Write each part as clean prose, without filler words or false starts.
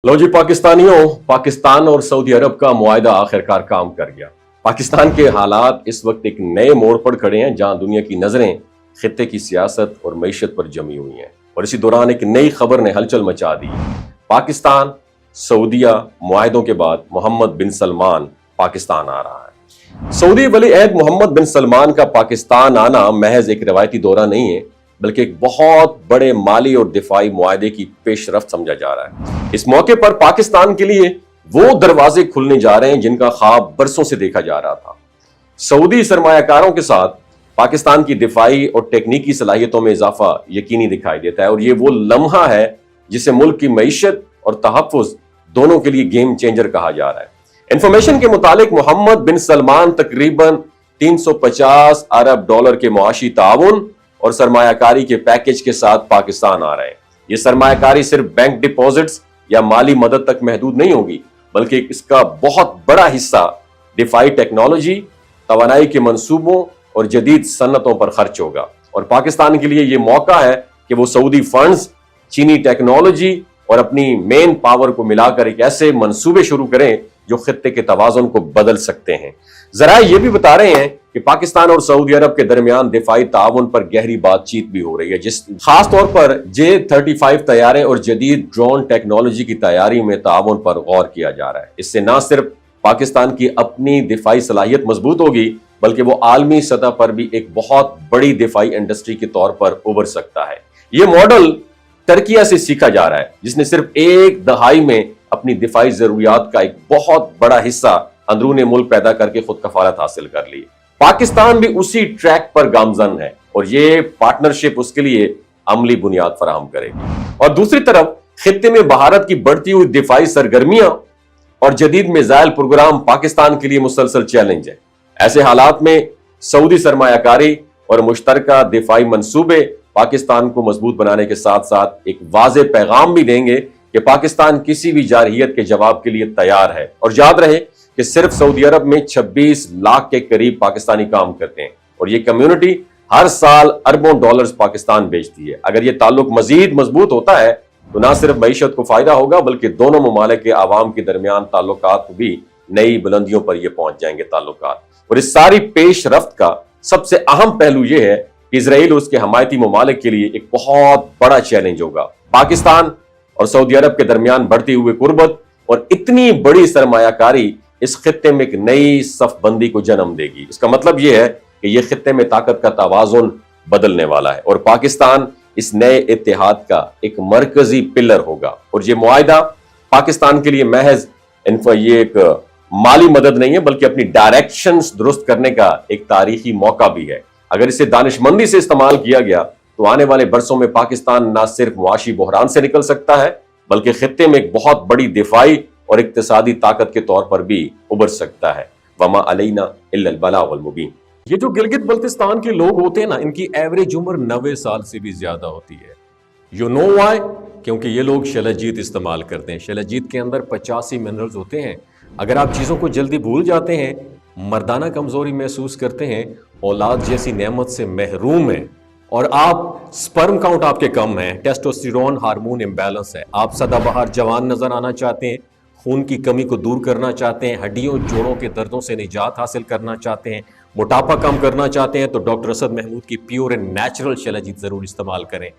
लो जी पाकिस्तानियों, पाकिस्तान और सऊदी अरब का मुआहदा आखिरकार काम कर गया। पाकिस्तान के हालात इस वक्त एक नए मोड़ पर खड़े हैं जहां दुनिया की नजरें खित्ते की सियासत और मईशत पर जमी हुई हैं और इसी दौरान एक नई खबर ने हलचल मचा दी। पाकिस्तान सऊदिया मुआहदों के बाद मोहम्मद बिन सलमान पाकिस्तान आ रहा है। सऊदी वली अहद मोहम्मद बिन सलमान का पाकिस्तान आना महज एक रवायती दौरा नहीं है, बल्कि एक बहुत बड़े माली और दिफाई मुआहदे की पेशरफ्त समझा जा रहा है। इस मौके पर पाकिस्तान के लिए वो दरवाजे खुलने जा रहे हैं जिनका ख्वाब बरसों से देखा जा रहा था। सऊदी सरमायाकारों के साथ पाकिस्तान की दिफाई और टेक्निकी सलाहियतों में इजाफा यकीनी दिखाई देता है और ये वो लम्हा है जिसे मुल्क की मईशत और तहफ़्फ़ुज़ दोनों के लिए गेम चेंजर कहा जा रहा है। इंफॉर्मेशन के मुताबिक मोहम्मद बिन सलमान तकरीबन 350 अरब डॉलर के मुआशी ताउन और सरमायाकारी के पैकेज के साथ पाकिस्तान आ रहे हैं। ये सरमायाकारी सिर्फ बैंक डिपॉजिट्स या माली मदद तक महदूद नहीं होगी, बल्कि इसका बहुत बड़ा हिस्सा डिफाई टेक्नोलॉजी, तवानाई के मंसूबों और जदीद सन्नतों पर खर्च होगा। और पाकिस्तान के लिए ये मौका है कि वो सऊदी फंड्स, चीनी टेक्नोलॉजी और अपनी मेन पावर को मिलाकर एक ऐसे मंसूबे शुरू करें जो खित्ते के तवाज़ुन को बदल सकते हैं। जरा ये भी बता रहे हैं कि पाकिस्तान और सऊदी अरब के दरमियान दिफाई ताउन पर गहरी बातचीत भी हो रही है, जिस खास तौर पर J-35 तैयारे और जदीद ड्रोन टेक्नोलॉजी की तैयारी में ताउन पर गौर किया जा रहा है। इससे न सिर्फ पाकिस्तान की अपनी दिफाई सलाहियत मजबूत होगी, बल्कि वो आलमी सतह पर भी एक बहुत बड़ी दिफाई इंडस्ट्री के तौर पर उभर सकता है। ये मॉडल टर्किया से सीखा जा रहा है, जिसने सिर्फ एक दहाई में अपनी दिफाई जरूरियात का एक बहुत बड़ा हिस्सा अंदरूनी मुल्क पैदा करके खुद कफालत हासिल कर ली। पाकिस्तान भी उसी ट्रैक पर गामजन है और ये पार्टनरशिप उसके लिए अमली बुनियाद फराहम करेगी। और दूसरी तरफ खित्ते में भारत की बढ़ती हुई दिफाई सरगर्मियां और जदीद मिसाइल प्रोग्राम पाकिस्तान के लिए मुसलसल चैलेंज है। ऐसे हालात में सऊदी सरमायाकारी और मुश्तरका दिफाई मंसूबे पाकिस्तान को मजबूत बनाने के साथ साथ एक वाज़ेह पैगाम भी देंगे कि पाकिस्तान किसी भी जारहियत के जवाब के लिए तैयार है। और याद रहे कि सिर्फ सऊदी अरब में 26 लाख के करीब पाकिस्तानी काम करते हैं और ये कम्युनिटी हर साल अरबों डॉलर्स पाकिस्तान भेजती है। अगर ये ताल्लुक मजीद मजबूत होता है तो ना सिर्फ मईशत को फायदा होगा, बल्कि दोनों ममालिक के आवाम के दरमियान ताल्लुकात भी नई बुलंदियों पर ये पहुंच जाएंगे ताल्लुकात। और इस सारी पेश रफ्त का सबसे अहम पहलू यह है कि इजराइल और उसके हमायती ममालिक के लिए एक बहुत बड़ा चैलेंज होगा। पाकिस्तान और सऊदी अरब के दरमियान बढ़ती हुई कुर्बत और इतनी बड़ी सरमायाकारी इस खित्ते में एक नई सफबंदी को जन्म देगी। इसका मतलब यह है कि यह खित्ते में ताकत का तवाज़ुन बदलने वाला है और पाकिस्तान इस नए इत्तेहाद का एक मरकजी पिलर होगा। और यह मुआहदा पाकिस्तान के लिए महज ये एक माली मदद नहीं है, बल्कि अपनी डायरेक्शन दुरुस्त करने का एक तारीखी मौका भी है। अगर इसे दानिशमंदी से इस्तेमाल किया गया तो आने वाले बरसों में पाकिस्तान न सिर्फ मुआशी बहरान से निकल सकता है, बल्कि खित्ते में एक बहुत बड़ी दिफाई और इक्तिसादी ताकत के तौर पर भी उभर सकता है। वमा अलैना इल्लल बलागुल मुबीन। ये जो गिलगित बल्तिस्तान के लोग होते हैं ना, इनकी एवरेज उम्र 90 साल से भी ज्यादा होती है। You know why? क्योंकि ये लोग शलजीत इस्तेमाल करते हैं। शलजीत के अंदर 85 मिनरल्स होते हैं। अगर आप चीज़ों को जल्दी भूल जाते हैं, मर्दाना कमजोरी महसूस करते हैं, औलाद जैसी नेमत से महरूम हैं और आप स्पर्म काउंट आपके कम है, टेस्टोस्टेरोन हार्मोन इम्बैलेंस है, आप सदाबहार जवान नजर आना चाहते हैं, खून की कमी को दूर करना चाहते हैं, हड्डियों जोड़ों के दर्दों से निजात हासिल करना चाहते हैं, मोटापा कम करना चाहते हैं, तो डॉक्टर असद महमूद की प्योर एंड नेचुरल शलजीत जरूर इस्तेमाल करें।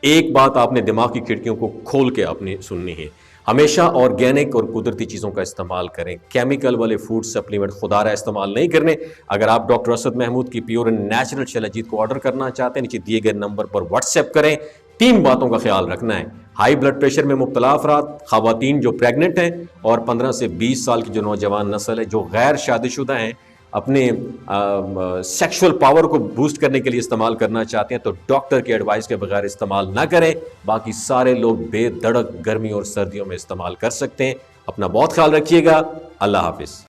एक बात आपने दिमाग की खिड़कियों को खोल के अपनी सुननी है, हमेशा ऑर्गेनिक और कुदरती चीज़ों का इस्तेमाल करें। केमिकल वाले फूड सप्लीमेंट खुदारा इस्तेमाल नहीं करने। अगर आप डॉक्टर असद महमूद की प्योर एंड नेचुरल शलजीत को ऑर्डर करना चाहते हैं, नीचे दिए गए नंबर पर व्हाट्सएप करें। 3 बातों का ख्याल रखना है: हाई ब्लड प्रेशर में मुब्तला अफराद, खवातीन जो प्रेग्नेंट हैं और 15 से 20 साल की जो नौजवान नस्ल है जो गैर शादीशुदा हैं, अपने सेक्सुअल पावर को बूस्ट करने के लिए इस्तेमाल करना चाहते हैं तो डॉक्टर की एडवाइस के बगैर इस्तेमाल ना करें। बाकी सारे लोग बेधड़क गर्मी और सर्दियों में इस्तेमाल कर सकते हैं। अपना बहुत ख्याल रखिएगा। अल्लाह हाफिज।